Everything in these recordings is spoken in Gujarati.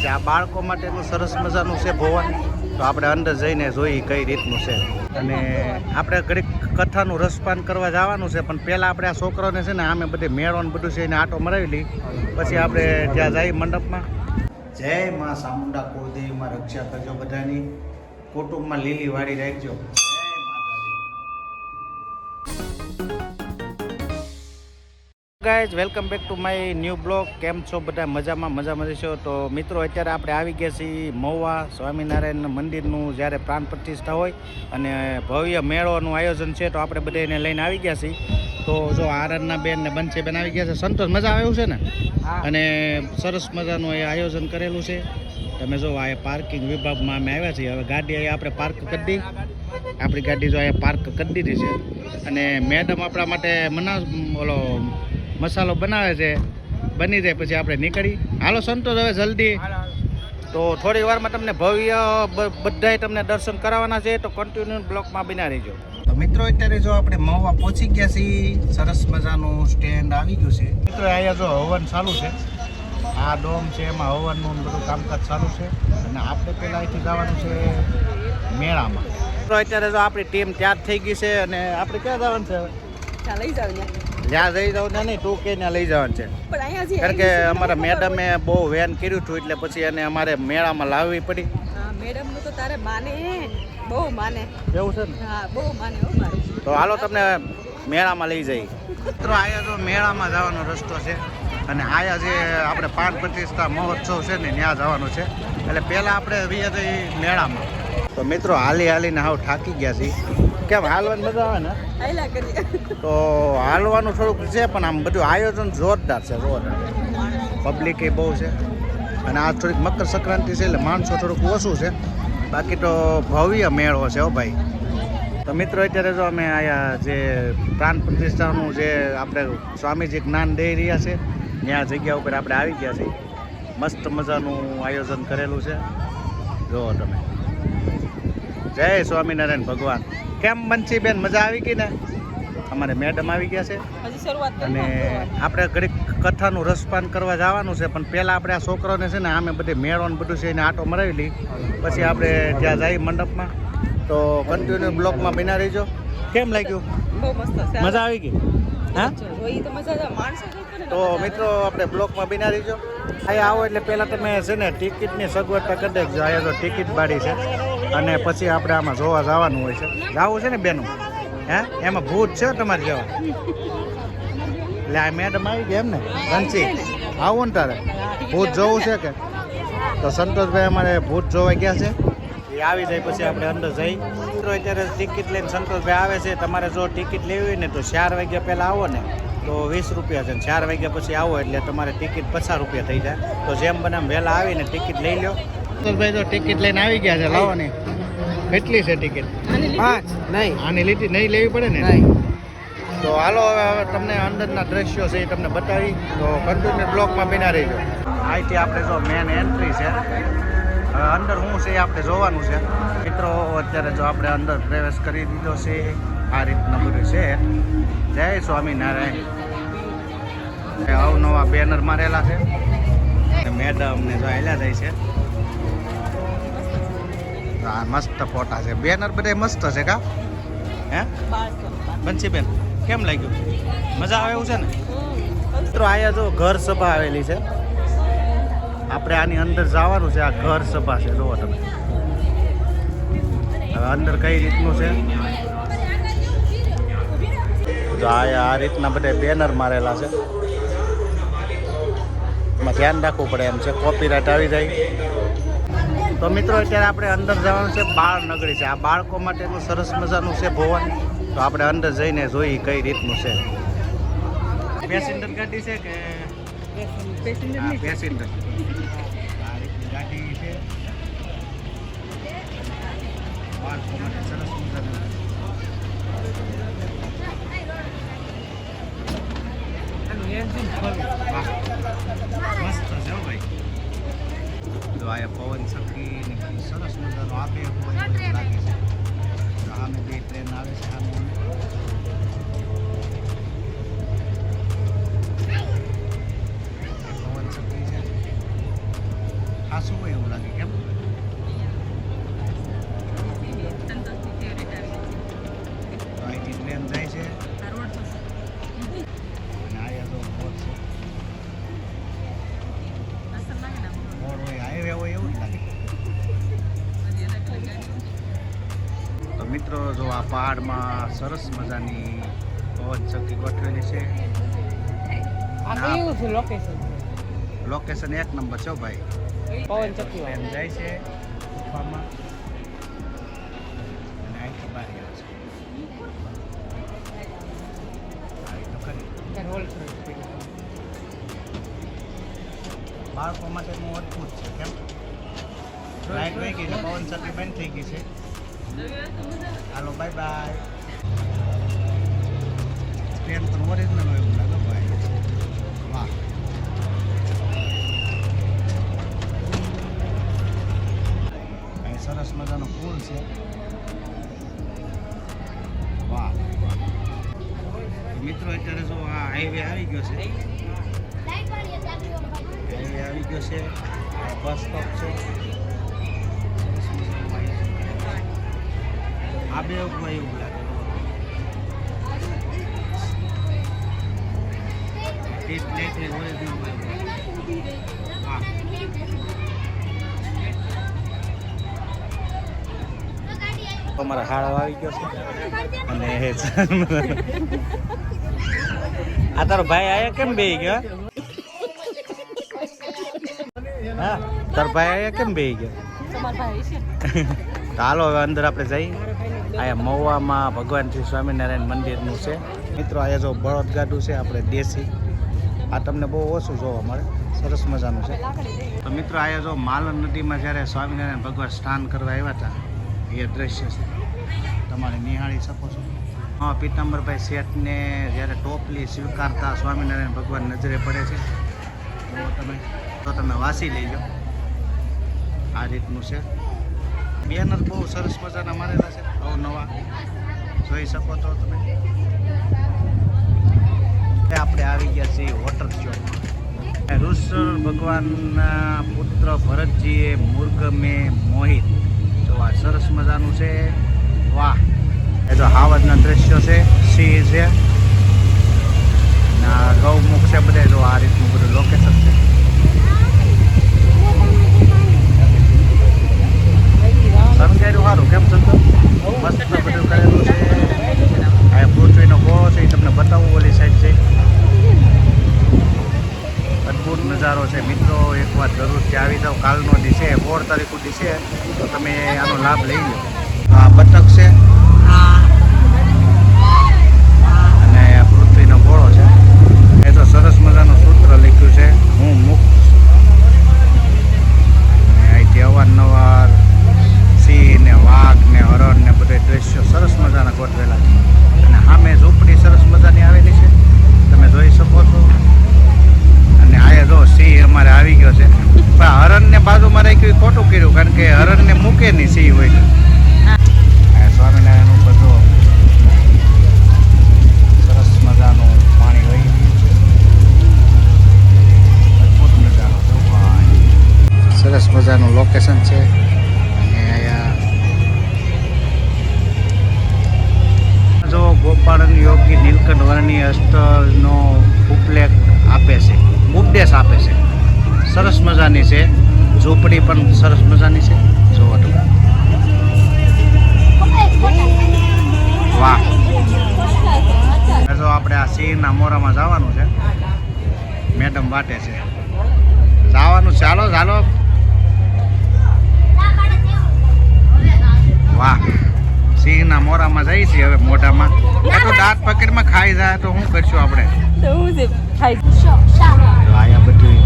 છે. આ બાળકો માટેનું સરસ મજાનું છે ભવન. તો આપણે અંદર જઈને જોઈ કઈ રીતનું છે. અને આપણે ઘડીક કથાનું રસપાન કરવા જવાનું છે, પણ પહેલાં આપણે આ છોકરાઓને છે ને આમે બધે મેળો ને બધું છે એને આટો મરાવી લઈ, પછી આપણે ત્યાં જઈએ મંડપમાં. જય માં ચામુંડા કુળદેવીમાં રક્ષા કરજો, બધાની કુટુંબમાં લીલી વાળી રાખજો. Guys, welcome back to my new blog. કેમ છો બધા? મજામાં છો? તો મિત્રો, અત્યારે આપણે આવી ગયા છીએ મહુવા સ્વામિનારાયણ મંદિરનું જ્યારે પ્રાણ પ્રતિષ્ઠા હોય અને ભવ્ય મેળોનું આયોજન છે, તો આપણે બધા એને લઈને આવી ગયા છીએ. તો જો આરણના બેન ને બંને બેન આવી ગયા છે. સંતોષ, મજા આવ્યું છે ને? અને સરસ મજાનું એ આયોજન કરેલું છે. તમે જો આ પાર્કિંગ વિભાગમાં અમે આવ્યા છીએ. હવે ગાડી અહીંયા આપણે પાર્ક કરી દી. આપણી ગાડી જો અહીંયા પાર્ક કરી દીધી છે. અને મેડમ આપણા માટે મસાલો બનાવે છે, બની જાય પછી આપણે નીકળી. હાલો સંતોષ, હવે જલ્દી. તો થોડી વારમાં તમને ભવ્ય બધાય તમને દર્શન કરાવવાના છે, તો કન્ટિન્યુ બ્લોકમાં બના રહીજો. તો મિત્રો, અત્યારે જો આપણે મહુવા પહોંચી ગયા છીએ. સરસ મજાનું સ્ટેન્ડ આવી ગયું છે. મિત્રો, અહીંયા જો હવન ચાલુ છે. આ ડોમ છે, એમાં હવનનું બધું કામકાજ ચાલુ છે. અને આપણે પહેલાં અહીંથી જવાનું છે મેળામાં. તો અત્યારે જો આપણી ટીમ તૈયાર થઈ ગઈ છે અને આપણે ક્યાં જવાનું છે? લઈ જાવ જ્યાં લઈ જાવ ને નહીં, તું કે લઈ જવાનું છે. કારણ કે અમારા મેડમે બહુ વેન કર્યું હતું, એટલે પછી એને અમારે મેળામાં લાવવી પડી. મેડમ નું તો તારે માને, બહુ માને. એવું છે ને? હા, બહુ માને હો મારું. તો હાલો તમને મેળામાં લઈ જઈએ. મિત્રો, આયા તો મેળામાં જવાનો રસ્તો છે. અને આયા જે આપણે પ્રાણ પ્રતિષ્ઠા મહોત્સવ છે ને, ત્યાં જવાનું છે. એટલે પહેલાં આપણે જઈએ તો મેળામાં. તો મિત્રો, હાલીને હાવ થાકી ગયા છીએ. કેમ હાલવાની મજા આવે ને? હાલ્યા કરીએ. તો હાલવાનું થોડુંક છે, પણ આમ બધું આયોજન જોરદાર છે. પબ્લિક એ બહુ છે. અને આ થોડીક મકર સંક્રાંતિ છે, એટલે માણસો થોડુંક ઓછું છે. બાકી તો ભવ્ય મેળો છે હો ભાઈ. તો મિત્રો, અત્યારે જો અમે આયા જે પ્રાણ પ્રતિષ્ઠાનું જે આપણે સ્વામીજી જ્ઞાન દઈ રહ્યા છે, ત્યાં જગ્યા ઉપર આપણે આવી ગયા છીએ. મસ્ત મજાનું આયોજન કરેલું છે. જુઓ તમે. જય સ્વામિનારાયણ ભગવાન. કેમ બંસીબેન, મજા આવી ગઈ ને? અમારે મેડમ આવી ગયા છે. અને આપણે ઘડીક કથાનું રસપાન કરવા જવાનું છે, પણ પહેલાં આપણે આ છોકરાઓને છે ને આમે બધે મેળો ને બધું છે એને આટો મરાવી લઈ, પછી આપણે ત્યાં જઈએ મંડપમાં. તો કન્ટિન્યુ બ્લોકમાં બના રહીજો. કેમ લાગ્યું? બહુ મસ્ત છે. મજા આવી ગઈ? હા, તો મજા માણસો. તો મિત્રો, આપણે બ્લોકમાં બના રહીજો. અહીંયા આવો એટલે પહેલાં તમે છે ને ટિકિટની સગવડતા કરી દેજો. અહીંયા તો ટિકિટ બાળી છે. અને પછી આપણે આમાં જોવા જવાનું હોય છે. જવું છે ને બેનું? હે, એમાં ભૂત છે તમારે જેવા? એટલે આ મેડમ આવી ગયા એમ ને? બંસી, આવું ને તારે ભૂત જોવું છે કે? તો સંતોષભાઈ અમારે ભૂત જોવા ગયા છે. એ આવી જાય પછી આપણે અંદર જઈ. મિત્રો, અત્યારે ટિકિટ લઈને સંતોષભાઈ આવે છે. તમારે જો ટિકિટ લેવી હોય ને તો 4 વાગ્યા પહેલાં આવો ને તો 20 રૂપિયા છે. 4 વાગ્યા પછી આવો એટલે તમારે ટિકિટ 50 રૂપિયા થઈ જાય. તો જેમ બને એમ વહેલા આવીને ટિકિટ લઈ લો. સંતોષભાઈ તો ટિકિટ લઈને આવી ગયા છે. લાવો ને. કેટલી છે ટિકિટ? 5. નહીં, આની લીટી નહીં લેવી પડે ને? તો હાલો, હવે તમને અંદરના દ્રશ્યો છે એ તમને બતાવી. તો કન્ટિન્યુ બ્લોકમાં બના રહીજો. અહીંથી આપણે જો મેન એન્ટ્રી છે. હવે અંદર શું છે એ આપણે જોવાનું છે. મિત્રો, અત્યારે જો આપણે અંદર પ્રવેશ કરી દીધો છે. આ રીતનું બધું છે. જય સ્વામિનારાયણ. અવનવા બેનર મારેલા છે. મેડમ ને જો હેલા જાય છે. હા, મસ્ત ફોટા છે. બેનર બધા મસ્ત છે કા? હે બંસીબેન, કેમ લાગ્યું? મજા આવે એવું છે ને? મિત્રો, અહીંયા જો ઘર સભા આવેલી છે. આપણે આની અંદર જવાનું છે. આ ઘર સભા છે. જુઓ તમે. હવે અંદર કઈ રીતનું છે? તો આ રીતના બધા બેનર મારેલા છે. એમાં ધ્યાન રાખવું પડે એમ છે, કોપીરાઇટ આવી જાય. તો મિત્રો, અત્યારે આપણે અંદર જવાનું છે. બાળ નગરી છે. આ બાળકો માટેનું સરસ મજાનું છે ભવન. તો આપણે અંદર જઈને જોઈ કઈ રીતનું છે. પેસેન્જર ગાડી છે કે? પેસેન્જર ગાડી છે. બાળકો માટે સરસ મજાનું મસ્ત છે ભાઈ. તો આ પવન સખી સરસ મજાનો આપે લાગે છે. સામે બે ટ્રેન આવે છે. સામે પવન સખી છે. ખાસું હોય એવું લાગે કેમ તો અહીંથી ટ્રેન જાય છે અને આયા તો મોર છે મોર હોય હાઈવે હોય એવું જ લાગે તો મિત્રો જો આ પહાડમાં સરસ મજાની પવન ચક્કી ગોઠવેલી છે લોકેશન એક નંબર છે ભાઈ પવન ચક્કી ટ્રેન જાય છે ગુફામાં અને અહીંથી બહાર આવે છે આવી તો ખરી બાળકો માટેનું અદ્ભુત છે કેમ લાઈટ વહી ગઈ છે પવન ચક્કી બંધ થઈ ગઈ છે હાલો બાય બાય ટ્રેન પર ઓરિજિનલ હોય એવું લાગે ભાઈ વાહ અહીં સરસ મજાનો પુલ છે વાહ મિત્રો અત્યારે જો આ હાઈવે આવી ગયો છે હાઈવે આવી ગયો છે બસ સ્ટોપ છે આ બે એવું લાગે અમારા હાળો આવી ગયો છે અને આ તારો ભાઈ આયા કેમ બેહી ગયો હા તારો ભાઈ આયા કેમ બેહી ગયો ચાલો હવે અંદર આપણે જઈ અહીંયા મહુવામાં ભગવાન શ્રી સ્વામિનારાયણ મંદિરનું છે મિત્રો અહીંયા જો બળદ ગાડું છે આપણે દેશી આ તમને બહુ ઓછું જોવા મળે સરસ મજાનું છે તો મિત્રો અહીંયા જો માલણ નદીમાં જ્યારે સ્વામિનારાયણ ભગવાન સ્નાન કરવા આવ્યા હતા એ દ્રશ્ય છે તમારે નિહાળી શકો છો હા પીતાંબરભાઈ શેઠને જ્યારે ટોપલી સ્વીકારતા સ્વામિનારાયણ ભગવાન નજરે પડે છે તો તમે વાસી લેજો આ રીતનું છે બેનર બહુ સરસ મજાના મારેલા છે અવનવા જોઈ શકો તો તમે આપણે આવી ગયા છીએ વોટર ચોકમાં ઋષર ભગવાનના પુત્ર ભરતજીએ મુર્ગમે મોહિત તો આ સરસ મજાનું છે વાહ એ તો હાવજના દ્રશ્યો છે સિંહ છે ના ગૌમુખ છે બધે જો આ રીતનું બધું લોકેશન છે સમજાયું સારું કેમ સંતો મસ્ત બધું કરેલું છે આ પૃથ્વીનો ગોળો છે એ તમને બતાવવું ઓલી સાઈડ છે અદ્ભુત નજારો છે મિત્રો એક વાર જરૂરથી આવી જાઓ કાલનો દિવસે 16 તારીખનો દિવસે તો તમે આનો લાભ લઈ લો આ બતક છે અને પૃથ્વીનો ગોળો છે એ તો સરસ મજાનું સૂત્ર લખ્યું છે હું મુક્ત અહીંથી અવારનવાર સિંહ ને વાઘ ને હરણ ને બધા દ્રશ્યો સરસ મજાના ગોઠવેલા છે અને સામે ઝૂંપડી સરસ મજાની આવેલી છે તમે જોઈ શકો છો અને આયા જો સિંહ અમારે આવી ગયો છે પણ હરણને બાજુમાં રાખ્યું ખોટું કર્યું કારણ કે હરણને મૂકે નહીં સિંહ હોય સ્વામિનારાયણ ઉપર જો સરસ મજાનું પાણી વહી ગયું છે અદ્ભુત નજારો જો ભાઈ સરસ મજાનું લોકેશન છે જો ગોપાળન યોગી નીલકંઠ વર્ણિ અષ્ટનો ઉપલેખ આપે છે ઉપદેશ આપે છે સરસ મજાની છે ઝૂંપડી પણ સરસ મજાની છે જોવો તમે વાહ જો આપણે આ સિંહના મોરામાં જવાનું છે મેડમ વાટે છે જવાનું ચાલો ચાલો વાહ સિંહના મોરામાં જઈએ છીએ હવે મોઢામાં એ તો દાંત પકડમાં ખાઈ જાય તો શું કરશું આપણે અહીંયા બધું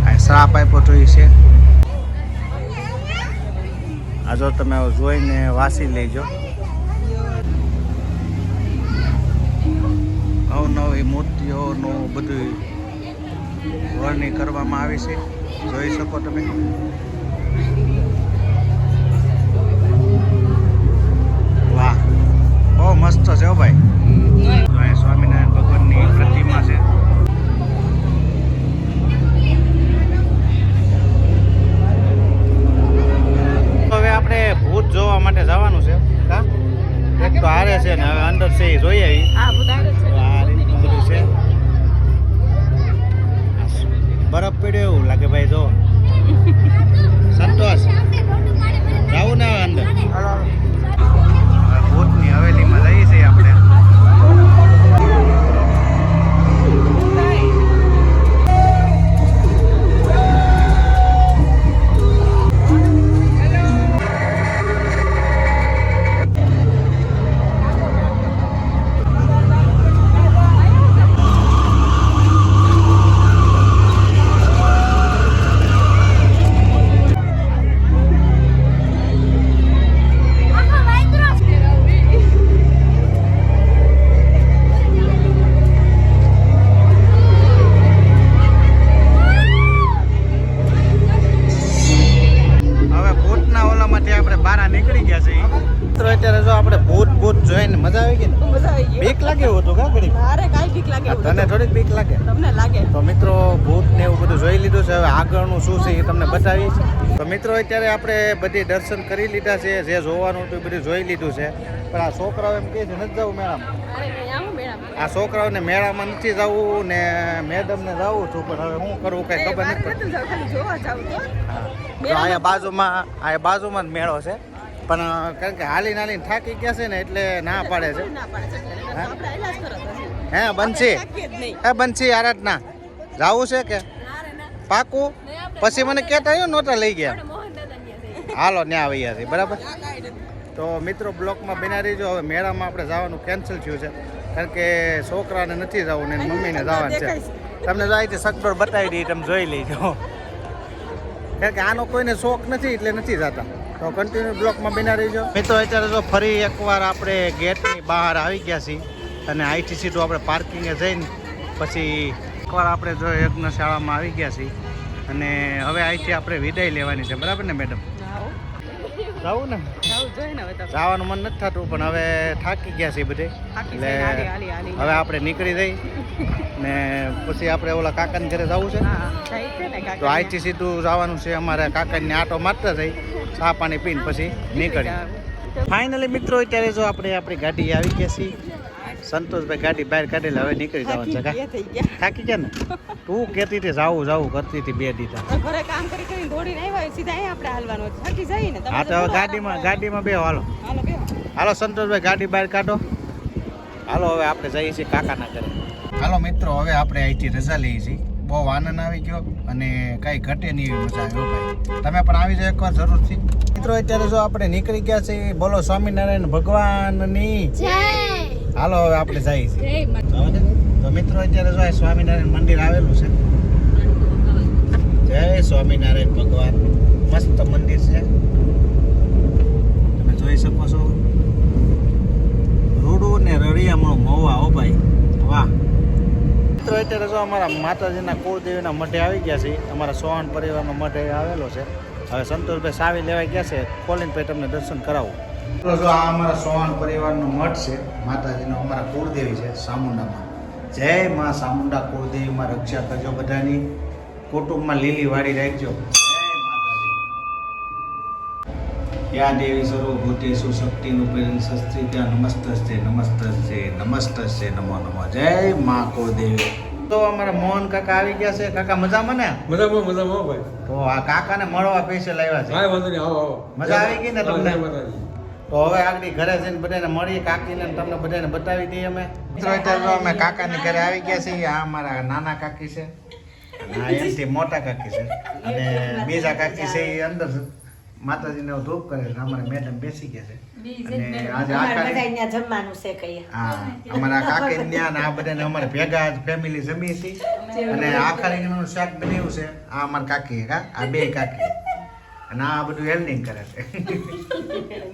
આ શ્રાપ આપ્યો તો છે આ જો તમે જોઈને વાસી લેજો નવી મૂર્તિઓનું બધું વર્ણિ કરવામાં આવી છે જોઈ શકો તમે વાહ બહુ મસ્ત છે હો ભાઈ સ્વામિનારાયણ ભગવાનની પ્રતિમા છે માટે જવાનું છે કા એક તો હારે છે ને હવે અંદર છે એ જોઈએ ઈ. આ બુધારે છે તો આ રીતનું બધું છે બરફ પડ્યો એવું લાગે ભાઈ જો સંતોષ જાવું ને હવે અંદર હવે ભૂતની હવેલીમાં જઈએ છીએ આપણે અત્યારે જો આપણે ભૂત જોઈને મજા આવી ગઈ ને મજા આવી ગઈ બીક લાગે એવું હતું કા ઘડી મારે કાઈ બીક લાગે એવું તને થોડીક બીક લાગે તમને લાગે તો મિત્રો ભૂત ને એવું બધું જોઈ લીધું છે હવે આગળનું શું છે એ તમને બતાવીએ તો મિત્રો અત્યારે આપણે બધી દર્શન કરી લીધા છે જે જોવાનું હતું એ બધું જોઈ લીધું છે પણ આ છોકરાઓ એમ કહે છે નથી જવું મેળામાં અરે નહીં આવું મેડમ આ છોકરાઓને મેળામાં નથી જવું ને મેડમને જવું છું પણ હવે શું કરવું કઈ ખબર નથી નતું જાવ ખાલી જોવા જાવ તો તો અહીંયા બાજુમાં જ મેળો છે પણ કારણ કે હાલીને થાકી ગયા છે ને એટલે ના પાડે છે ના પાડે છે એટલે આપણે ઈલાજ કરો તો હે બંસી થાકીએ જ નહીં હે બંસી આરાધના જાવું છે કે પાકું પછી મને કહેતા આવ્યું નહોતા લઈ ગયા હાલો ત્યાં આવી ગયા છે બરાબર તો મિત્રો બ્લોકમાં બિના રહીજો હવે મેળામાં આપણે જવાનું કેન્સલ થયું છે કારણ કે છોકરાને નથી જવું ને મમ્મીને જવાનું છે તમને જો અહીંથી સગડોળ બતાવી દઈએ તમે જોઈ લેજો કારણ કે આનો કોઈને શોખ નથી એટલે નથી જતા તો કન્ટિન્યુ બ્લોકમાં બિના રહીજો મિત્રો અત્યારે જો ફરી એકવાર આપણે ગેટની બહાર આવી ગયા છીએ અને અહીંથી સીધું આપણે પાર્કિંગે જઈને પછી એકવાર આપણે જો યજ્ઞશાળામાં આવી ગયા છીએ અને હવે અહીંથી આપણે વિદાય લેવાની છે બરાબર ને મેડમ જવું ને જાવ જોઈને હવે તો જવાનું મન નથી થતું પણ હવે થાકી ગયા છીએ બધે થાકી એટલે જઈને હાલી હવે આપણે નીકળી જઈ ને પછી આપણે ઓલા કાકાને ઘરે જવું છે હા જાય છે ને તો કાકા અહીંથી સીધું જવાનું છે અમારે કાકાને આટો મારતા જઈ ચા પાણી પીને પછી નીકળી ફાઇનલી મિત્રો અત્યારે જો આપણે આપણી ગાડી આવી ગયા છીએ સંતોષભાઈ ગાડી બહાર કાઢેલી હવે નીકળી જવાનું છે કા થઈ ગયા થાકી ગયા ને તું કહેતી હતી જાવું કરતી હતી બે દીધા તો ઘરે કામ કરી કરીને દોડીને આવ્યા સીધા અહીંયા આપણે હાલવાનું છે થાકી જઈએ ને હા તો હવે ગાડીમાં બે હાલો હાલો બે હાલો સંતોષભાઈ ગાડી બહાર કાઢો હાલો હવે આપણે જઈએ છીએ કાકાના ઘરે હાલો મિત્રો હવે આપણે અહીંથી રજા લઈએ છીએ બહુ આનંદ આવી ગયો અને કાંઈ ઘટે નહીં એવી મજા આવ્યો ભાઈ તમે પણ આવી જાઓ એકવાર જરૂરથી મિત્રો અત્યારે જો આપણે નીકળી ગયા છીએ બોલો સ્વામિનારાયણ ભગવાનની હાલો હવે આપણે જઈએ છીએ તો મિત્રો અત્યારે જો આ સ્વામિનારાયણ મંદિર આવેલું છે જય સ્વામિનારાયણ ભગવાન મસ્ત મંદિર છે તમે જોઈ શકો છો રૂડું ને રળિયામણું મહુવા હો ભાઈ વાહ મિત્રો અત્યારે જો અમારા માતાજીના કુળદેવીના મઠે આવી ગયા છે અમારા સોહન પરિવારનો મઠ આવેલો છે હવે સંતોષભાઈ સાવી લેવાઈ ગયા છે ખોલીને પછી તમને દર્શન કરાવું જો આ અમારા સોહન પરિવારનો મઠ છે માતાજીનો અમારા કુળદેવી છે સામુંડામાં જય માં સામુંડા કુળદેવીમાં રક્ષા કરજો બધાની કુટુંબમાં લીલી વાડી રાખજો જય માતાજી યા દેવી સર્વભૂતેષુ શક્તિરૂપેણ સંસ્થિતા નમસ્તસ્તે નમો નમઃ જય માં કુળદેવી તો અમારા મોહન કાકા આવી ગયા છે કાકા મજામાં ને મજામાં ભાઈ તો આ કાકાને મળવા સ્પેશિયલ આવ્યા છે કાંઈ વાંધો નહીં આવો મજા આવી ગઈ ને તમને માતાજી તો હવે આગળ ઘરે જઈને બધાને મળીએ કાકીને તમને બધાને બતાવી દઈએ અમે મિત્રો અત્યારે અમે કાકાની ઘરે આવી ગયા છીએ આ અમારા નાના કાકી છે અને આ એમથી મોટા કાકી છે અને બીજા કાકી છે એ અંદર માતાજીને ધૂપ કરે છે અમારા મેડમ બેસી ગયા છે અને આજે આખા જમવાનું છે કઈ હા અમારા કાકી ત્યાં આ બધાને અમારે ભેગા જ ફેમિલી જમી હતી અને આખા રીંગણનું શાક બનાવ્યું છે આ અમારા કાકી આ બે કાકી અને આ બધું હેલ્ડિંગ કરે છે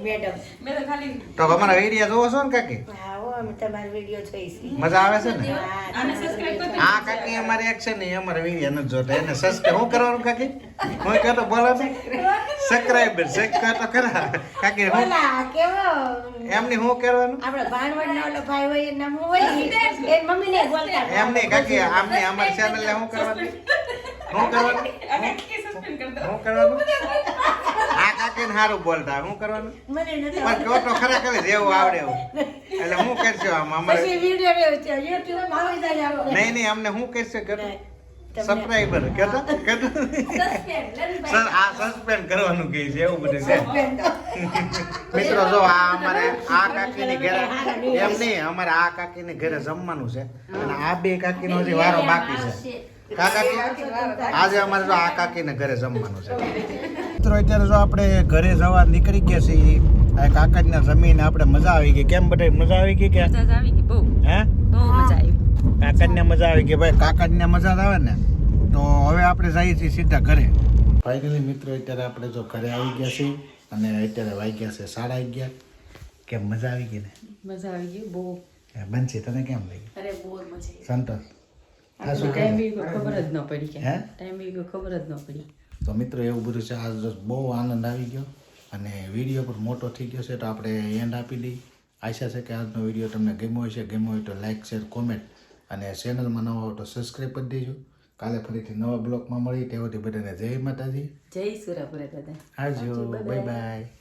મેડમ મેં તો ખાલી તો અમારા વિડીયો જોવો છો ને કાકી હા હો અમે તમારો વિડિયો જોઈશી મજા આવે છે ને આને સબસ્ક્રાઇબ કરી આ કાકી અમારે એક છે ને એ અમારે વિડીયો નથી જોતા એને સબસ્ક્રાઇબ શું કરવાનું કાકી હું કહેતો બોલો ને સબસ્ક્રાઇબર તો કરા કાકી હું ઓલા કેવો એમની શું કરવાનું આપણો ભાણવડનો ઓલો ભાઈ હોય એનું નામ હું હોય એ મમ્મીને બોલતા એમ નહીં કાકી આમને અમારી ચેનલ ને શું કરવાનું શું કરવાનું અને કે સસ્પેન્ડ કરી દો શું કરવાનું આ કાકીને સારું બોલતા શું કરવાનું મને નથી પણ કહો તો ખરા કરે જેવું આવડે એવું એટલે હું કરશું આમ અમારે પછી વિડિયો રહ્યો છે YouTube માં આવી જાય આપણે નહીં અમે શું કરશું કે સબસ્ક્રાઇબર કેતો સર આ સસ્પેન્ડ કરવાનું કહે છે એવું બધું છે મિત્રો જો આ અમારે આ કાકીની ઘરે એમ નહીં અમારે આ કાકીની ઘરે જમવાનું છે અને આ બે કાકીનો હજી વારો બાકી છે કાકી આજે અમારે જો આ કાકીને ઘરે જમવાનું છે મિત્રો અત્યારે જો આપણે ઘરે જવા નીકળી ગયા છીએ આ કાકાજીના જમીન આપણે મજા આવી ગઈ કેમ બધા મજા આવી ગઈ કે મજા આવી ગઈ બહુ હે બહુ મજા આવી કાકાને મજા આવી ગઈ ભાઈ કાકાને મજા આવે ને તો હવે આપણે જઈએ છીએ સીધા ઘરે ફાઇનલી મિત્રો અત્યારે આપણે જો ઘરે આવી ગયા છીએ અને અત્યારે વાગ્યા છે 11:30 કેમ મજા આવી ગઈ ને મજા આવી ગઈ બહુ બનશી તને કેમ લાગી અરે બહુ મજા સંતોષ આ શું ટાઈમ બી ખબર જ ન પડી કે હે ટાઈમ બી ખબર જ ન પડી તો મિત્રો એવું બધું છે આજ બહુ આનંદ આવી ગયો અને વિડીયો પણ મોટો થઈ ગયો છે તો આપણે એન્ડ આપી દઈ આશા છે કે આજનો વિડીયો તમને ગમ્યો હોય છે ગમ્યો હોય તો લાઇક શેર કોમેન્ટ અને ચેનલમાં નવો હોય તો સબસ્ક્રાઈબ કરી દેજો કાલે ફરીથી નવા બ્લોગમાં મળી ત્યાં સુધી બધાને જય માતાજી જય સુરાપુરા દાદા આવજો બાય બાય